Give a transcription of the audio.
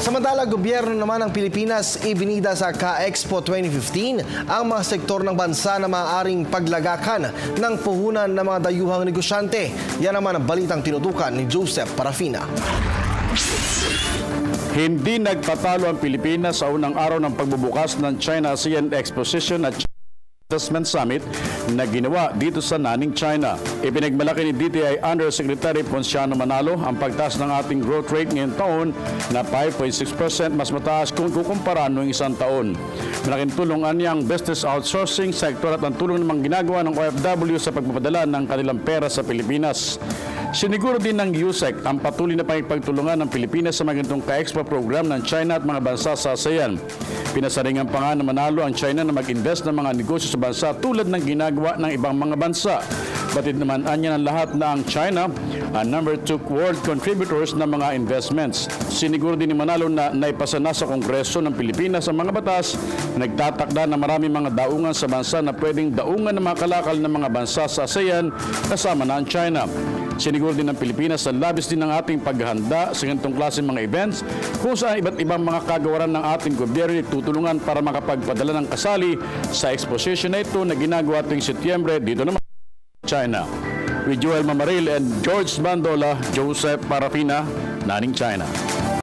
Samantala, gobyerno naman ng Pilipinas ibinida sa Ka-Expo 2015 ang mga sektor ng bansa na maaaring paglagakan ng puhunan ng mga dayuhang negosyante. Yan naman ang balitang tinutukan ni Joseph Parafina. Hindi nagpatalo ang Pilipinas sa unang araw ng pagbubukas ng China-ASEAN Exposition at Investment Summit na ginawa dito sa Nanning, China. Ipinagmalaki ni DTI Undersecretary Ponciano Manalo ang pagtaas ng ating growth rate ngayong taon na 5.6%, mas mataas kung kukumpara noong isang taon. Malaking tulong niya ang business outsourcing sector at ang tulong namang ginagawa ng OFW sa pagpapadala ng kanilang pera sa Pilipinas. Siniguro din ng USEC ang patuloy na pagtulungan ng Pilipinas sa mga ganitong Ka-Expo program ng China at mga bansa sa ASEAN. Pinasaringan pa nga na Manalo ang China na mag-invest ng mga negosyo sa bansa tulad ng ginagawa ng ibang mga bansa. Batid naman niya ng lahat na ang China ang number 2 world contributors ng mga investments. Siniguro din ni Manalo na naipasa na sa Kongreso ng Pilipinas ang mga batas na nagtatakda na maraming mga daungan sa bansa na pwedeng daungan ng mga kalakal ng mga bansa sa ASEAN kasama na ang China. Siniguro din ng Pilipinas na labis din ng ating paghahanda sa ganitong klase mga events kung saan iba't ibang mga kagawaran ng ating gobyerno tutulungan para makapagpadala ng kasali sa exposition na ito na ginagawa tuwing Setyembre dito naman sa China. With Joel Mamaril and George Bandola, Joseph Parafina, Nanning, China.